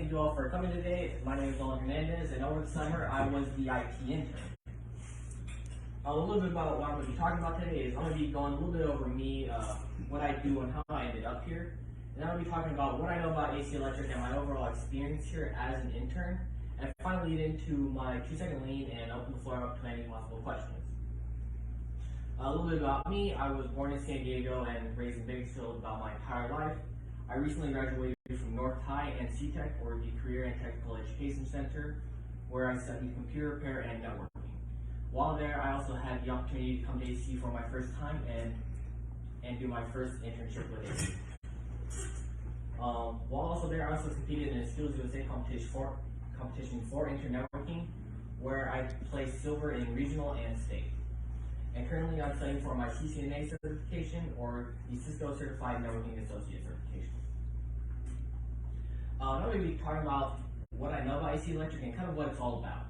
thank you all for coming today. My name is Nolan Hernandez, and over the summer I was the IT intern. A little bit about what I'm going to be talking about today is I'm going to be going a little bit over me, what I do and how I ended up here. And I'm going to be talking about what I know about AC Electric and my overall experience here as an intern. And finally lead into my 2-second lean and open the floor up to any possible questions. A little bit about me. I was born in San Diego and raised in Bakersfield about my entire life. I recently graduated from North High and CTEC, or the Career and Technical Education Center, where I studied computer repair and networking. While there, I also had the opportunity to come to AC for my first time and do my first internship with AC. While also there, I also competed in a Skills USA competition for intern networking, where I placed silver in regional and state. And currently, I'm studying for my CCNA certification or the Cisco Certified Networking Associate certification. I'm going to be talking about what I know about AC Electric and kind of what it's all about.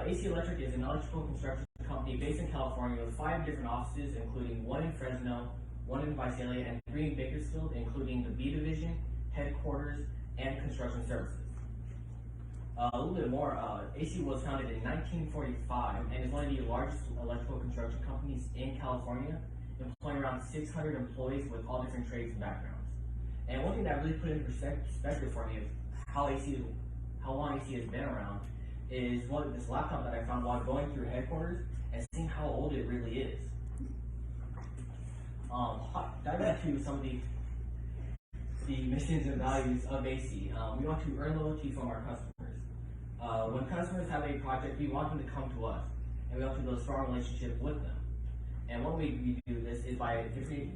AC Electric is an electrical construction company based in California with 5 different offices, including 1 in Fresno, 1 in Visalia, and 3 in Bakersfield, including the B Division, headquarters, and construction services. A little bit more, AC was founded in 1945 and is one of the largest electrical construction companies in California, employing around 600 employees with all different trades and backgrounds. And one thing that really put into perspective for me of how long AC has been around is this laptop that I found while going through headquarters and seeing how old it really is. Diving into some of the missions and values of AC, we want to earn loyalty from our customers. When customers have a project, we want them to come to us, and we want to build a strong relationship with them. And one way we do this is by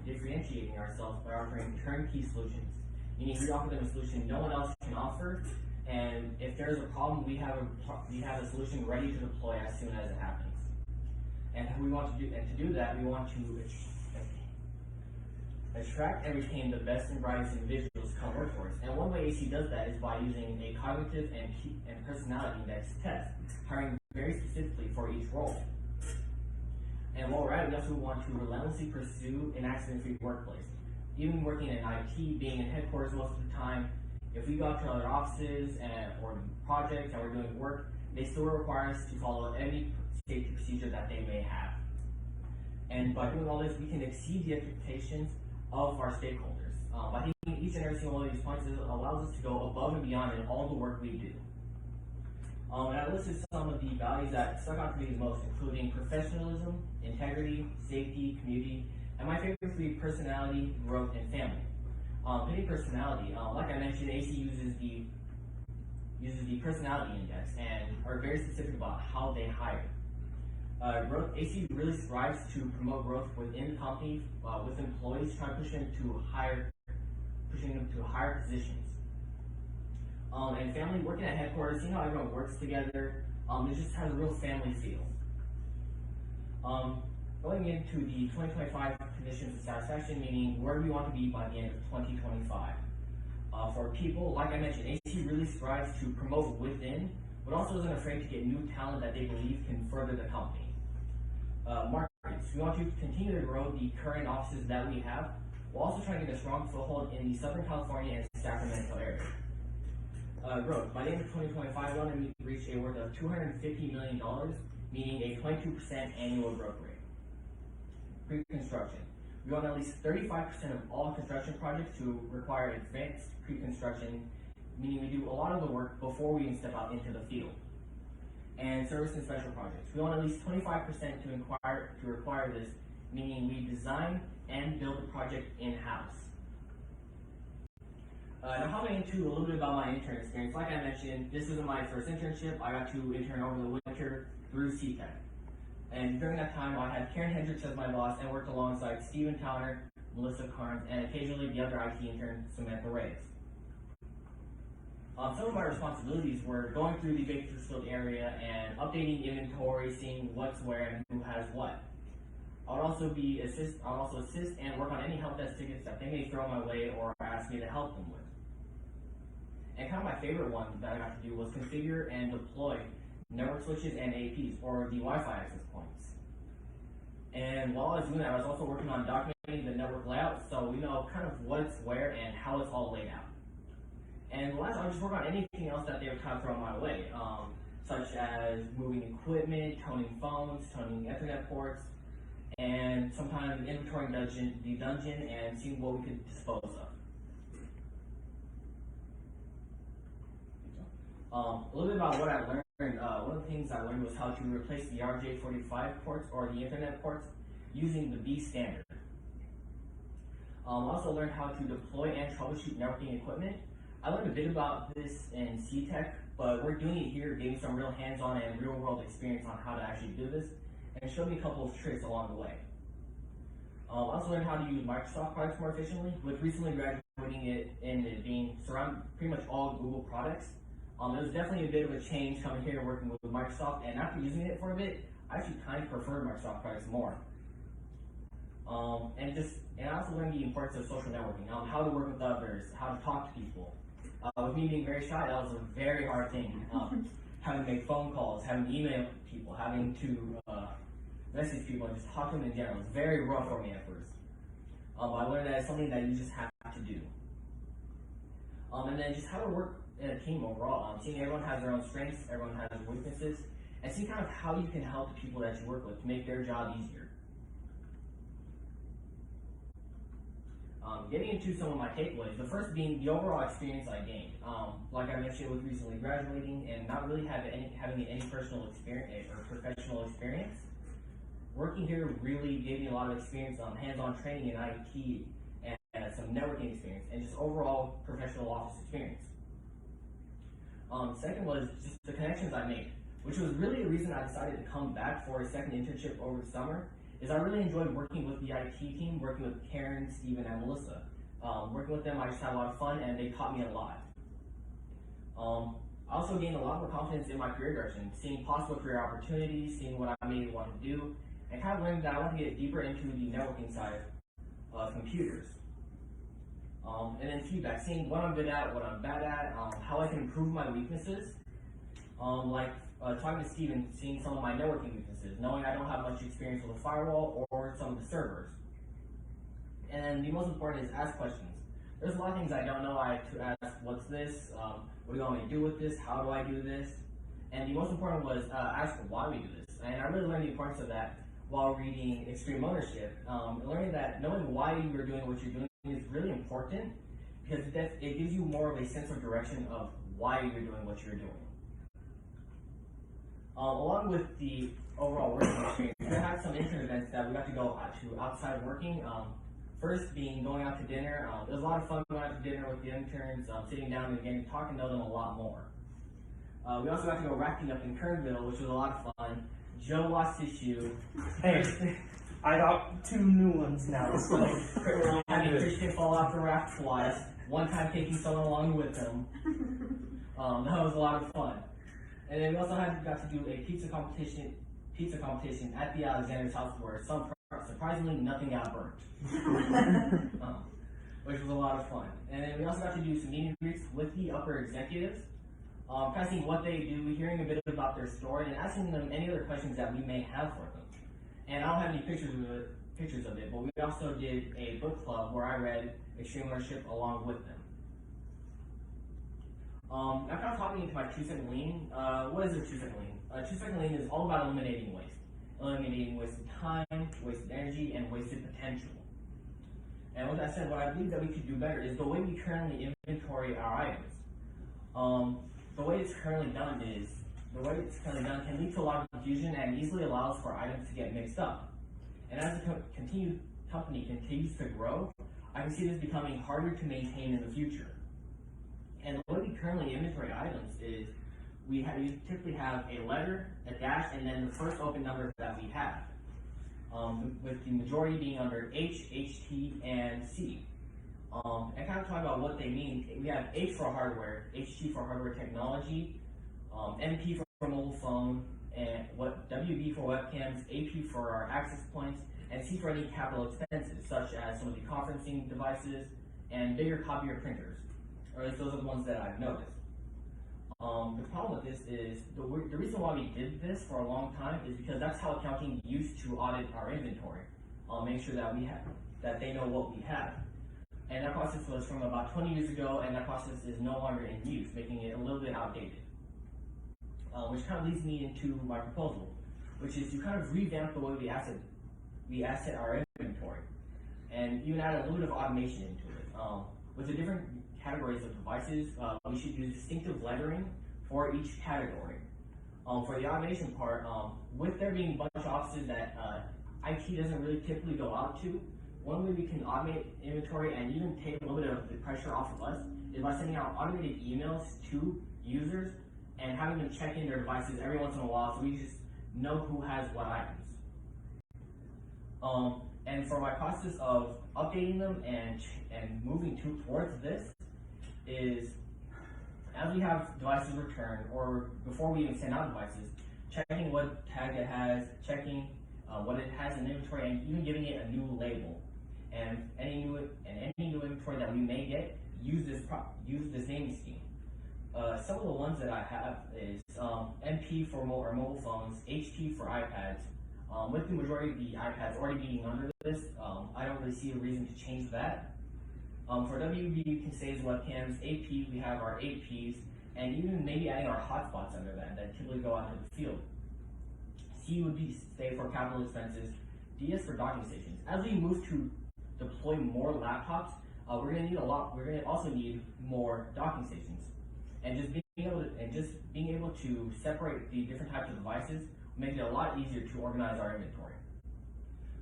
differentiating ourselves by offering turnkey solutions. Meaning we offer them a solution no one else can offer, and if there's a problem, we have a solution ready to deploy as soon as it happens. And to do that, we want to attract and retain the best and brightest individuals to come work for us. And one way AC does that is by using a cognitive and personality index test, hiring very specifically for each role. And while we're at it, we also want to relentlessly pursue an accident-free workplace. Even working in IT, being in headquarters most of the time, if we go out to other offices or projects and we're doing work, they still require us to follow any safety procedure that they may have. And by doing all this, we can exceed the expectations of our stakeholders. By hitting each and every single one of these points, it allows us to go above and beyond in all the work we do. And I listed some of the values that stuck out to me the most, including professionalism, integrity, safety, community, and my favorite 3: personality, growth, and family. Hitting personality, like I mentioned, AC uses the personality index and are very specific about how they hire. Growth, AC really strives to promote growth within the company with employees, trying to pushing them to higher positions. And family, working at headquarters, seeing how everyone works together, it just has a real family feel. Going into the 2025 conditions of satisfaction, meaning where do we want to be by the end of 2025? For people, like I mentioned, AC really strives to promote within, but also isn't afraid to get new talent that they believe can further the company. Markets, we want to continue to grow the current offices that we have, while also trying to get a strong foothold in the Southern California and Sacramento area. Growth, by the end of 2025, we want to reach a worth of $250 million, meaning a 22% annual growth rate. Pre-construction, we want at least 35% of all construction projects to require advanced pre-construction, meaning we do a lot of the work before we even step out into the field. And service and special projects, we want at least 25% to require this, meaning we design and build the project in-house. Now hopping into a little bit about my intern experience, like I mentioned, this isn't my first internship. I got to intern over the winter through CTEC. And during that time, I had Karen Hendricks as my boss and worked alongside Steven Towner, Melissa Carnes, and occasionally the other IT intern, Samantha Reyes. Some of my responsibilities were going through the Bakersfield area and updating inventory, seeing what's where and who has what. I would also assist and work on any help desk tickets that they may throw my way or ask me to help them with. And kind of my favorite one that I got to do was configure and deploy network switches and APs, or the Wi-Fi access points. And while I was doing that, I was also working on documenting the network layout so we know kind of what's where and how it's all laid out. And last, I'll just work on anything else that they would kind of throw my way, such as moving equipment, toning phones, toning Ethernet ports, and sometimes inventorying the dungeon and seeing what we could dispose of. A little bit about what I learned. One of the things I learned was how to replace the RJ45 ports or the Ethernet ports using the B standard. I also learned how to deploy and troubleshoot networking equipment. I learned a bit about this in C-Tech, but we're doing it here, gave me some real hands-on and real-world experience on how to actually do this, and showed me a couple of tricks along the way. I also learned how to use Microsoft products more efficiently, with recently graduating it and it being surrounded pretty much all Google products. It was definitely a bit of a change coming here and working with Microsoft, and after using it for a bit, I actually kind of preferred Microsoft products more. And I also learned the importance of social networking, how to work with others, how to talk to people. With me being very shy, that was a very hard thing. Having to make phone calls, having to email people, having to message people, and just talk to them in general. It's very rough for me at first. I learned that it's something that you just have to do. And then just how to work in a team overall. Seeing everyone has their own strengths, everyone has their weaknesses, and see kind of how you can help the people that you work with to make their job easier. Getting into some of my takeaways, the first being the overall experience I gained. Like I mentioned with recently graduating and not really having any personal experience or professional experience, working here really gave me a lot of experience on hands-on training in IT and some networking experience and just overall professional office experience. Second was just the connections I made, which was really the reason I decided to come back for a second internship over the summer. Is I really enjoyed working with the IT team, working with Karen, Steven, and Melissa. Working with them, I just had a lot of fun, and they taught me a lot. I also gained a lot more confidence in my career direction, seeing possible career opportunities, seeing what I may want to do, and kind of learning that I want to get deeper into the networking side of computers. And then feedback, seeing what I'm good at, what I'm bad at, how I can improve my weaknesses. Talking to Steven, seeing some of my networking weaknesses, knowing I don't have much experience with a firewall or some of the servers. And the most important is ask questions. There's a lot of things I don't know. I have to ask, what's this? What do you want me to do with this? How do I do this? And the most important was ask why we do this. And I really learned the importance of that while reading Extreme Ownership. Learning that knowing why you're doing what you're doing is really important because it gives you more of a sense of direction of why you're doing what you're doing. Along with the overall working experience, we had some intern events that we got to go to outside working. First being going out to dinner. It was a lot of fun going out to dinner with the interns, sitting down and getting talking to know them a lot more. We also got to go rafting up in Kernville, which was a lot of fun. Joe lost his shoe. Hey, I got 2 new ones now. So. Having Christian fall off the raft twice. One time taking someone along with him. That was a lot of fun. And then we also got to do a pizza competition at the Alexander's house where surprisingly nothing got burnt, which was a lot of fun. And then we also got to do some meet and greets with the upper executives, kind of seeing what they do, hearing a bit about their story, and asking them any other questions that we may have for them. And I don't have any pictures of it, but we also did a book club where I read Extreme Ownership along with them. I'm kind of talking into my 2-second lean. What is a 2-second lean? A 2-second lean is all about eliminating waste. Eliminating wasted time, wasted energy, and wasted potential. And with that said, what I believe that we could do better is the way we currently inventory our items. The way it's currently done can lead to a lot of confusion and easily allows for items to get mixed up. And as the company continues to grow, I can see this becoming harder to maintain in the future. And the way we currently inventory items is we typically have a letter, a dash, and then the first open number that we have, with the majority being under H, HT, and C. And kind of talk about what they mean. We have H for hardware, HT for hardware technology, MP for mobile phone, and WB for webcams, AP for our access points, and C for any capital expenses, such as some of the conferencing devices and bigger copier printers. Or at least those are the ones that I've noticed. The problem with this is, the reason why we did this for a long time is because that's how accounting used to audit our inventory. Make sure that they know what we have. and that process was from about 20 years ago, and that process is no longer in use, making it a little bit outdated. Which kind of leads me into my proposal, which is to kind of revamp the way we asset our inventory, and even add a little bit of automation into it. With the different categories of devices, we should use distinctive lettering for each category. For the automation part, with there being a bunch of offices that IT doesn't really typically go out to, one way we can automate inventory and even take a little bit of the pressure off of us is by sending out automated emails to users and having them check in their devices every once in a while so we just know who has what items. And for my process of updating them and moving towards this is, as we have devices returned, or before we even send out devices, checking what tag it has, checking what it has in inventory, and even giving it a new label. And any new inventory that we may get, use this naming scheme. Some of the ones that I have is MP for mobile phones, HP for iPads. With the majority of the iPads already being under this, I don't really see a reason to change that. For WB, you can say as webcams. AP, we have our APs, and even maybe adding our hotspots under that typically go out to the field. C would be stay for capital expenses. D is for docking stations. As we move to deploy more laptops, we're going to need We're going to also need more docking stations, and just being able to separate the different types of devices will make it a lot easier to organize our inventory.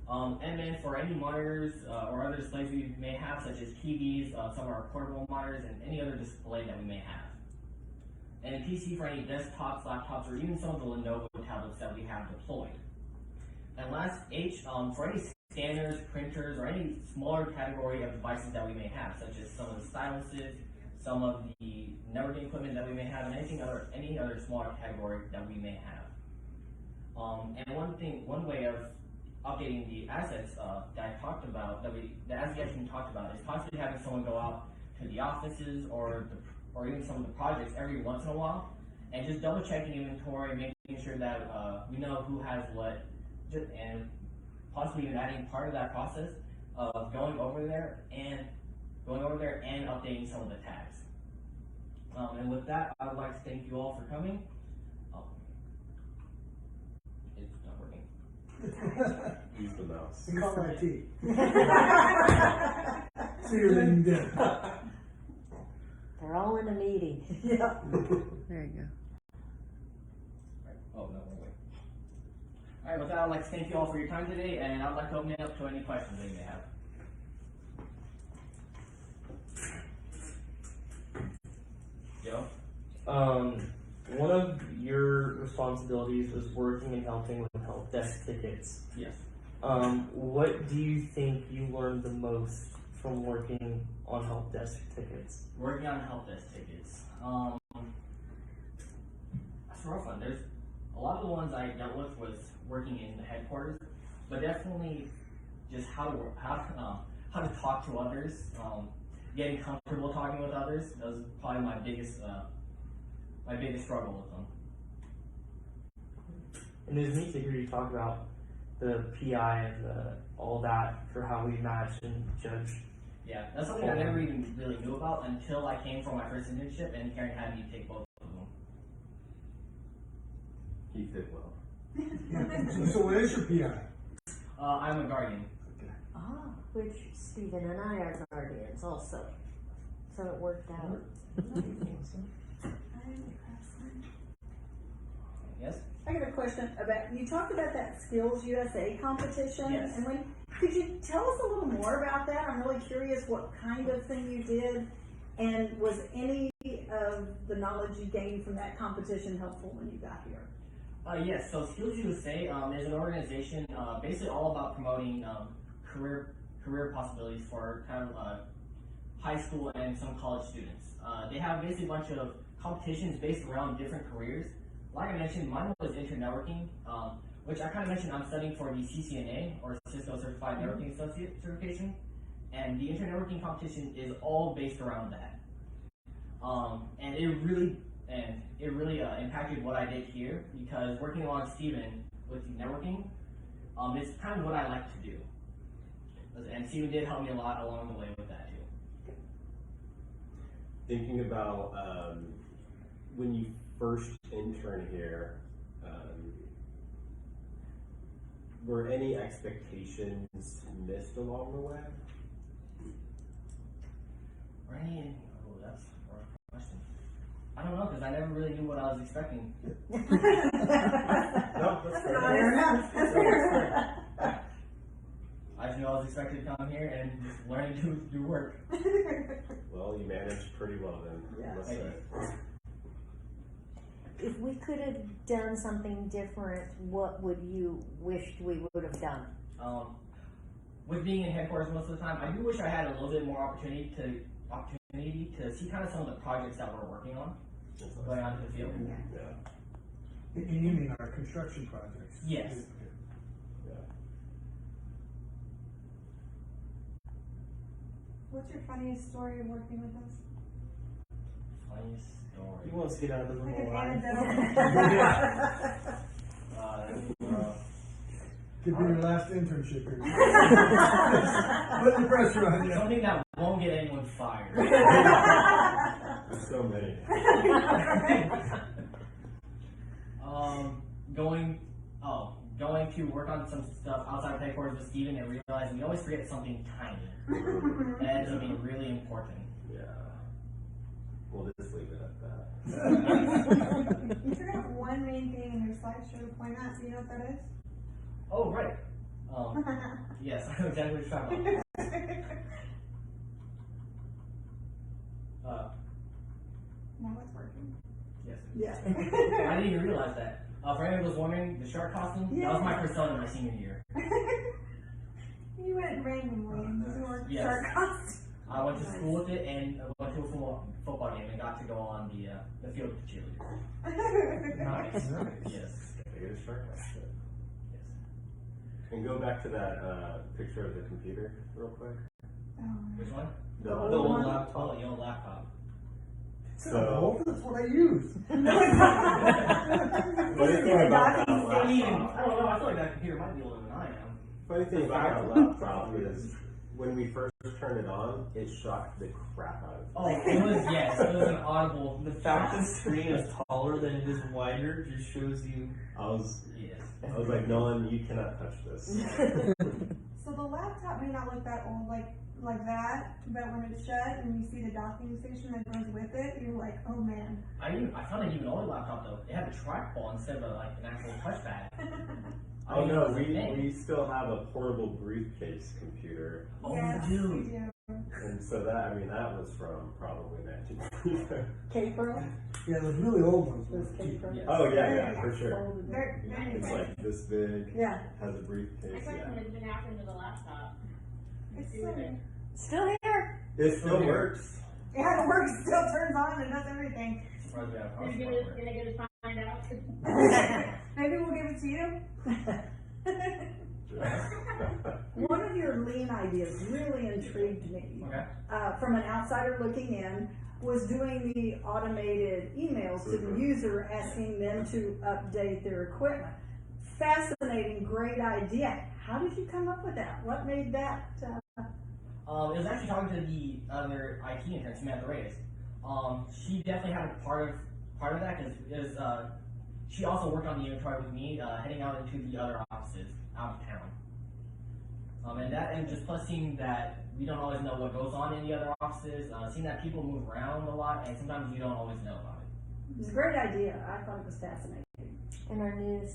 And then for any monitors or other displays we may have, such as TVs, some of our portable monitors, and any other display that we may have. And PC for any desktops, laptops, or even some of the Lenovo tablets that we have deployed. And last, H, for any scanners, printers, or any smaller category of devices that we may have, such as some of the styluses, some of the networking equipment that we may have, and any other smaller category that we may have. And one way of updating the assets that I talked about, that as the team talked about, is constantly having someone go out to the offices or even some of the projects every once in a while, and just double checking inventory, making sure that we know who has what, and possibly even adding part of that process of going over there and updating some of the tags. And with that, I would like to thank you all for coming. It's not working. Use the mouse. You call IT. See you then dead. They're all in a meeting. Yeah. There you go. Oh, no, wait. All right, with that, I'd like to thank you all for your time today, and I'd like to open it up to any questions that you may have. Joe? One of your responsibilities was working and helping with help desk tickets. Yes. What do you think you learned the most from working on help desk tickets? Working on help desk tickets. That's a rough one. There's a lot of the ones I dealt with was working in the headquarters, but definitely just how to talk to others, getting comfortable talking with others. That was probably my biggest struggle with them. And it was neat to hear you talk about the PI and all that for how we match and judge. Yeah, that's something I never even really knew about until I came for my first internship and Karen had me take both of them. He did well. Yeah. So what is your PI? I'm a guardian. Okay. Ah, which Stephen and I are guardians also. So it worked out. Yes? I got a question about, you talked about that Skills USA competition. Yes. And could you tell us a little more about that? I'm really curious what kind of thing you did, and was any of the knowledge you gained from that competition helpful when you got here? Yes, so Skills USA is an organization basically all about promoting career possibilities for kind of high school and some college students. They have basically a bunch of competitions based around different careers. Like I mentioned, mine was Internet Networking, which I kind of mentioned I'm studying for the CCNA, or Cisco Certified Networking Associate certification, and the Internet Networking competition is all based around that. And it really impacted what I did here, because working along Steven with the networking is kind of what I like to do. And Steven did help me a lot along the way with that too. thinking about when you first interned here, were any expectations missed along the way? Right. Oh, that's a hard question. I don't know, because I never really knew what I was expecting. No, that's Fair enough. That's fair. I just knew I was expected to come here and just learn to do work. Well, you managed pretty well then, Yeah. I must Thank say. If we could have done something different, what would you wished we would have done? With being in headquarters most of the time, I do wish I had a little bit more opportunity to see kind of some of the projects that we're working on going on to the field. Yeah. And you mean our construction projects? Yes. What's your funniest story of working with us? Funniest story. He wants to get out of the Like room an alive. anecdote? Could be your last internship here. Put the pressure on you. Something that won't get anyone fired. There's so many. Going to work on some stuff outside of headquarters with Steven and realizing we always forget something tiny. That ends up being really important. Yeah. We'll just leave it at that. You forgot one main thing in your slideshow to point out. Do you know what that is? Oh, right. Yes, I know exactly what you're talking about. Now it's working. Yes. Yeah. I didn't even realize that. For anyone who was wondering, the shark costume, that was my persona my senior year. You went randomly into your Yes. shark costume. I went to school with it and I went to a football game and got to go on the field with the cheerleaders. Nice. Yes. Gotta get a shark like that. Yes. And go back to that picture of the computer real quick. Which one? The The The old old one? laptop. Oh, the old laptop. So, That's what I use. funny thing about that I mean, laptop, I don't know, I feel like that computer might be older than I am. funny thing about that laptop is when we first turned it on, it shocked the crap out of me. Oh, it was an audible. The fact the screen is taller than it is wider just shows you. I was Yes. like, Nolan, you cannot touch this. So the laptop may not look that old, like that, but when it's shut and you see the docking station that goes with it, you're like, oh man. I found an even older laptop though. It had a trackball instead of like an actual touchpad. I Oh didn't know no, it was a thing. we still have a portable briefcase computer. Oh, Yes, dude. we do. And so that was from probably 1995. K-Pro? Yeah, those really old ones. Those K-Pro? Yeah. Oh yeah, for sure. They're It's like this big, Yeah. has a My briefcase, question yeah. has been happening to the laptop. It's Do with it. Still here. It still works. Yeah, it works, still turns on and does everything. Surprised we have a Gonna power get supply it, for it. gonna get it find out. Maybe we'll give it to you. One of your lean ideas really intrigued me. Okay. From an outsider looking in, was doing the automated emails to the user asking them to update their equipment. Fascinating, great idea. How did you come up with that? What made that? It was actually talking to the other IT intern, Samantha Reyes. She definitely had a part of that because she also worked on the inventory with me, heading out into the other offices out of town. And just plus seeing that we don't always know what goes on in the other offices, seeing that people move around a lot, and sometimes you don't always know about it. It was a great idea. I thought it was fascinating. And our new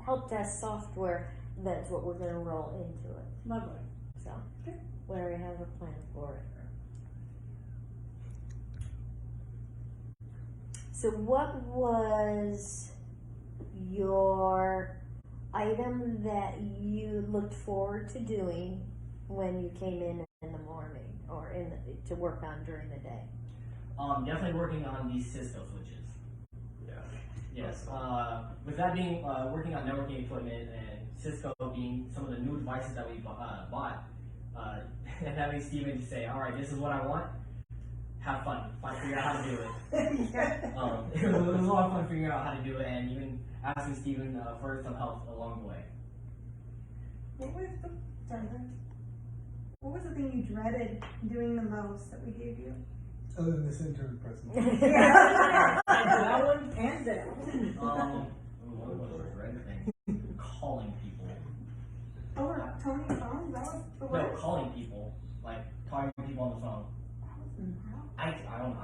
help desk software, that's what we're going to roll into it. Lovely. So we already have a plan for it. So what was your item that you looked forward to doing when you came in the morning or to work on during the day? Definitely working on these Cisco switches. Yeah. Yes. With that being working on networking equipment and Cisco being some of the new devices that we bought, and having Steven just say, "All right, this is what I want. Have fun. Figure out how to do it." It was a lot of fun figuring out how to do it, and even asking Steven for some help along the way. What was the thing you dreaded doing the most that we gave you? Other than this intern present. That one, hands down. What was the red thing? Calling people. Over Tony's phone, that was the No, worst. calling people. Like, talking to people on the phone. I don't know.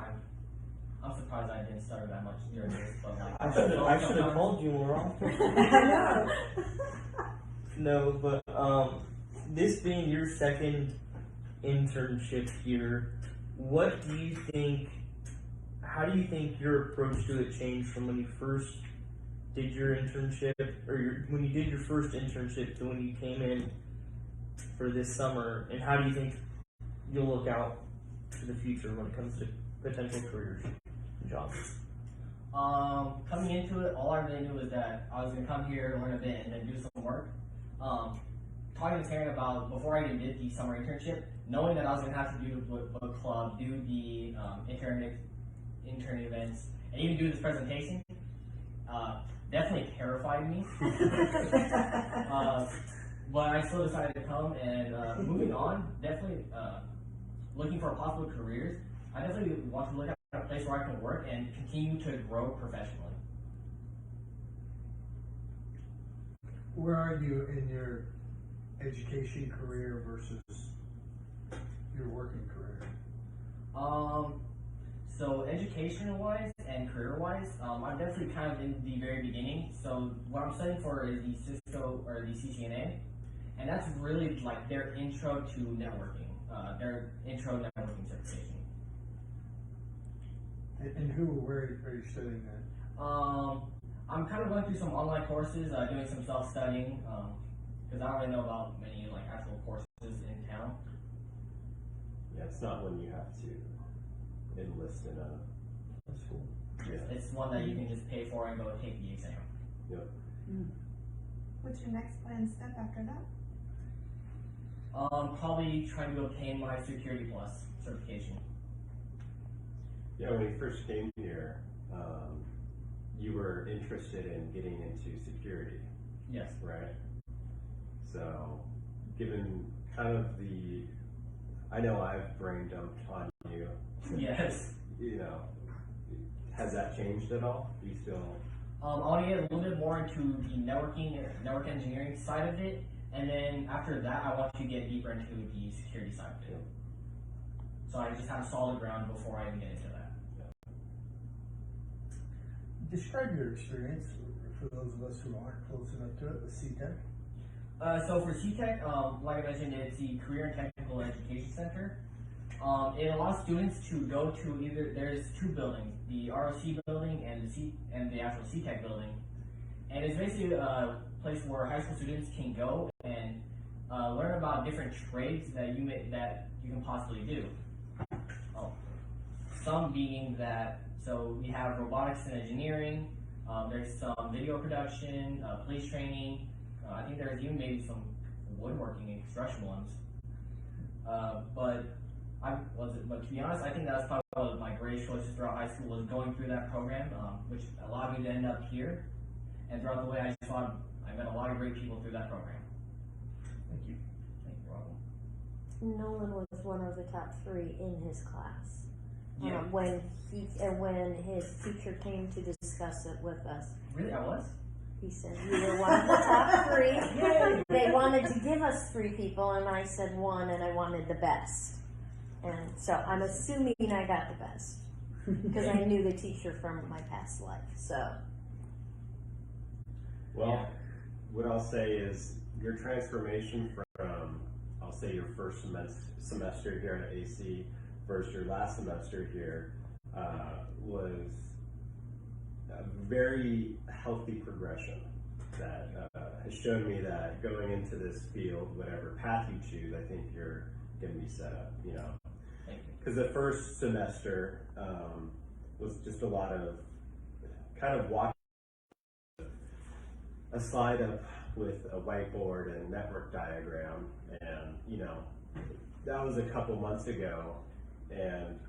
I'm surprised I didn't stutter that much during this, but like. I should have called you more often. I know. No, but this being your second internship here, what do you think? How do you think your approach to it changed from when you first did your internship, or when you did your first internship to when you came in for this summer? And how do you think you'll look out to the future when it comes to potential careers and jobs? Coming into it, all I really knew was that I was gonna come here, learn a bit, and then do some work. Talking to Taryn about before I even did the summer internship, knowing that I was gonna have to do the book club, do the intern events, and even do this presentation, definitely terrified me. But I still decided to come, and moving on, definitely looking for possible careers. I definitely want to look at a place where I can work and continue to grow professionally. Where are you in your education career versus your working career? So educational-wise and career-wise, I'm definitely kind of in the very beginning. So what I'm studying for is the Cisco or the CCNA, and that's really like their intro to networking, their intro networking certification. And where are you studying that? I'm kind of going through some online courses, doing some self-studying, because I don't really know about many like actual courses in town. Yeah, it's not one you have to enlist in a school. Yeah. It's one that you can just pay for and go take the exam. Yep. What's your next planned step after that? Probably trying to obtain my Security Plus certification. Yeah, when you first came here, you were interested in getting into security, Yes. right? So, given kind of I know I've brain dumped on you. Yes. You know, has that changed at all? Do you still? I want to get a little bit more into the network engineering side of it, and then after that, I want to get deeper into the security side of it. So I just have solid ground before I even get into that. Describe your experience for those of us who aren't close enough to it with CTEC. So for CTEC, like I mentioned, it's the Career and Technical Education Center. It allows students to go to there's two buildings, the ROC building and the actual CTEC building. And it's basically a place where high school students can go and learn about different trades that you can possibly do. Some being that, so we have robotics and engineering, there's some video production, police training, I think there's even maybe some woodworking and construction ones. But to be honest, I think that was probably my greatest choices throughout high school, was going through that program, which allowed me to end up here. And throughout the way, I met a lot of great people through that program. Thank you. Thank you, Robin. Nolan was one of the top 3 in his class. Yeah. When his teacher came to discuss it with us, Really, I was? he said you were one of the top 3. They wanted to give us 3 people, and I said 1, and I wanted the best. And so I'm assuming I got the best because I knew the teacher from my past life. So. Well, what I'll say is your transformation from, I'll say your first semester here at AC versus your last semester here was a very healthy progression that has shown me that going into this field, whatever path you choose, I think you're going to be set up, you know. Because the first semester was just a lot of kind of watching a slide up with a whiteboard and network diagram, and you know, that was a couple months ago, and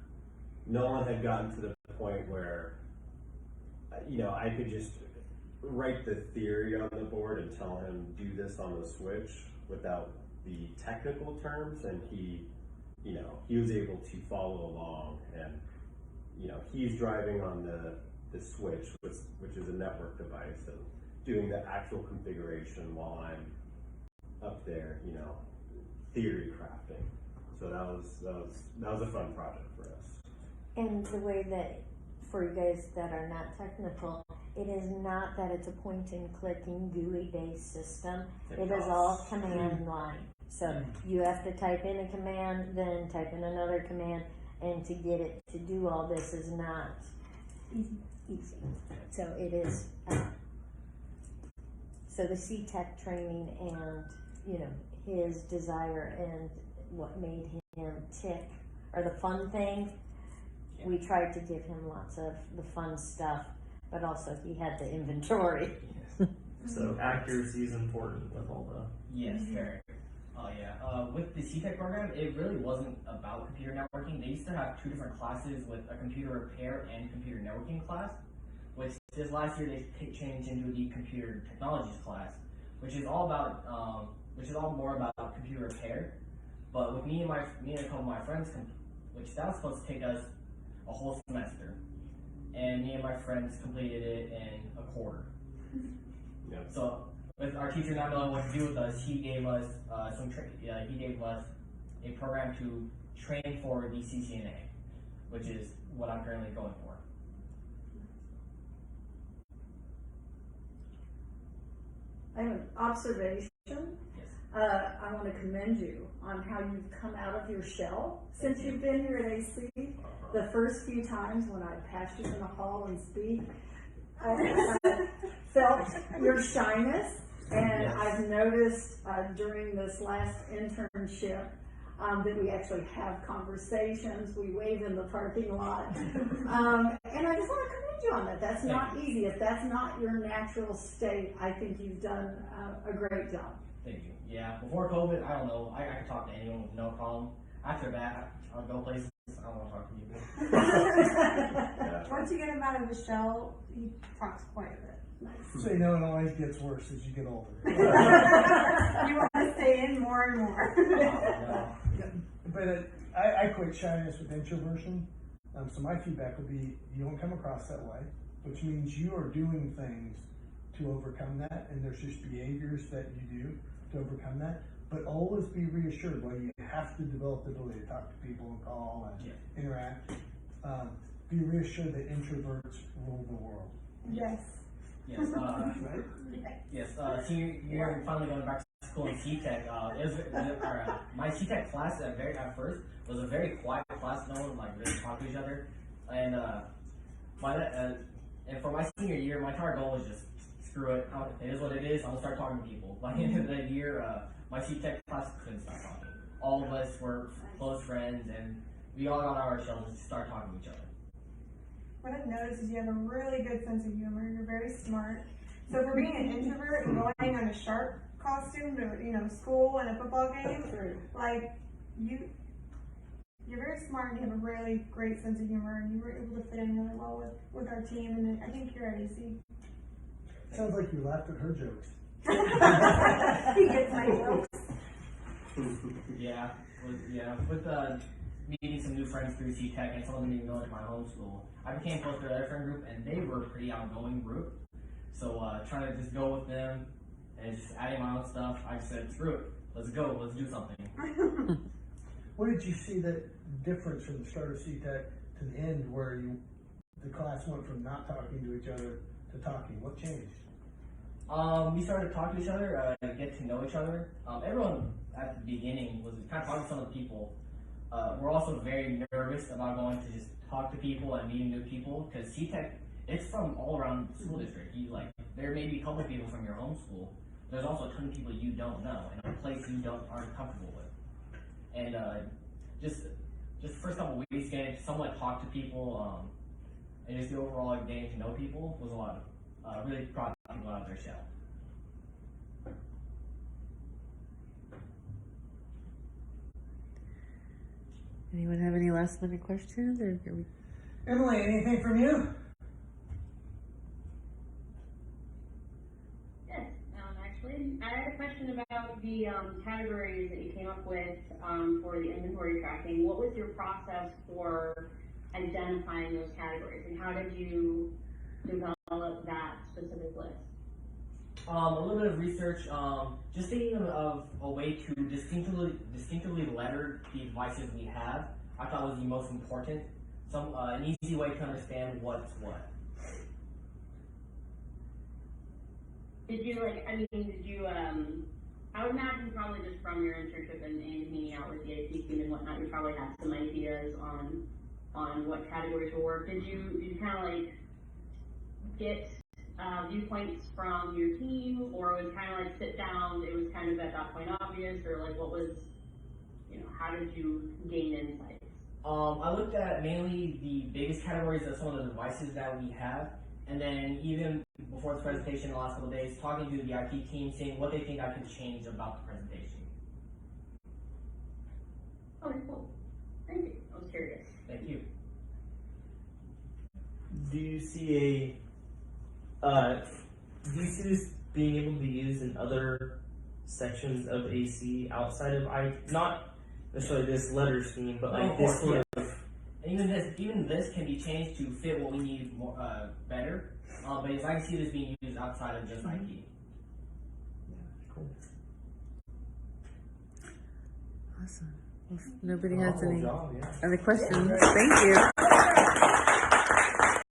Nolan had gotten to the point where, you know, I could just write the theory on the board and tell him do this on the switch without the technical terms, and he, you know, he was able to follow along, and he's driving on the switch, which is a network device, and doing the actual configuration while I'm up there, theory crafting. So that was a fun project for us. And the way that, for you guys that are not technical, it is not that it's a point and clicking GUI based system. It is all command line. So you have to type in a command, then type in another command, and to get it to do all this is not easy. So it is, so the C-Tech training and, his desire and what made him tick, or the fun things, we tried to give him lots of the fun stuff, but also he had the inventory. So accuracy is important with all the. Yes, very. With the C-Tech program, it really wasn't about computer networking. They used to have two different classes with a computer repair and computer networking class, which this last year they changed into the computer technologies class, which is all more about computer repair. But with me and a couple of my friends, which that was supposed to take us a whole semester, and me and my friends completed it in a quarter. Yep. So with our teacher not knowing what to do with us, he gave us he gave us a program to train for the CCNA, which is what I'm currently going for. I have an observation. Yes. I want to commend you on how you've come out of your shell since you've been here at AC. The first few times when I passed you in the hall and speak, I felt your shyness, and Yes. I've noticed during this last internship that we actually have conversations, we wave in the parking lot, and I just want to commend you on that. That's not easy. If that's not your natural state, I think you've done a great job. Thank you. Yeah, before COVID, I don't know, I could talk to anyone with no problem. After that, I'll go places, I don't want to talk to people. Yeah. Once you get him out of his shell, he talks quite a bit. So it always gets worse as you get older. You want to stay in more and more. But I equate shyness with introversion. So my feedback would be you don't come across that way, which means you are doing things to overcome that, and there's just behaviors that you do to overcome that. But always be reassured while you have to develop the ability to talk to people and call and interact. Be reassured that introverts rule the world. Yes. Yes, senior year, we're finally going back to school in C-Tech. My C-Tech class at first was a very quiet class. No one really talked to each other. And and for my senior year, my entire goal was just screw it. It is what it is. I'm gonna start talking to people. By the end of the year, my C-Tech class couldn't stop talking. All of us were close friends, and we all got out of our shells and start talking to each other. What I've noticed is you have a really good sense of humor. You're very smart. So for being an introvert and going on a sharp costume to school and a football game, you're very smart and you have a really great sense of humor, and you were able to fit in really well with our team, and I think you're at AC. Sounds like you laughed at her jokes. He gets my jokes. With meeting some new friends through C-Tech and some of them even going to my home school, I became close to their friend group, and they were a pretty outgoing group. So trying to just go with them and just adding my own stuff, I just said, screw it, let's go, let's do something. What did you see the difference from the start of C-Tech to the end where the class went from not talking to each other to talking? What changed? We started talking to each other, get to know each other. Everyone at the beginning was kind of talking to some of the people. We're also very nervous about going to just talk to people and meeting new people, because C-Tech, it's from all around the school district. There may be a couple of people from your home school. There's also a ton of people you don't know and a place you aren't comfortable with. And just the first couple of weeks getting to somewhat talk to people, and just the overall getting to know people was a lot of really brought people out of their shell. Anyone have any last minute questions, or are we? Emily, anything from you? Yes, actually, I had a question about the categories that you came up with for the inventory tracking. What was your process for identifying those categories, and how did you develop that specific list? A little bit of research, just thinking of a way to distinctively letter the devices we have, I thought was the most important. An easy way to understand what's what. Did you I would imagine probably just from your internship and hanging out with the IT team and whatnot, you probably have some ideas on what categories will work. Did you kind of like get viewpoints from your team, or it was kind of like sit down, it was kind of at that point obvious, or like what was, how did you gain insights? I looked at mainly the biggest categories of some of the devices that we have, and then even before the presentation the last couple of days, talking to the IT team, seeing what they think I could change about the presentation. Okay, cool. Thank you. I was curious. Thank you. Do you see this being able to be used in other sections of AC outside of not necessarily this letter scheme, but like this sort of. And even this can be changed to fit what we need more better. But as I can see this being used outside of just IT. Cool. Awesome. Well, if nobody has Awesome any job, yeah. other questions, thank you.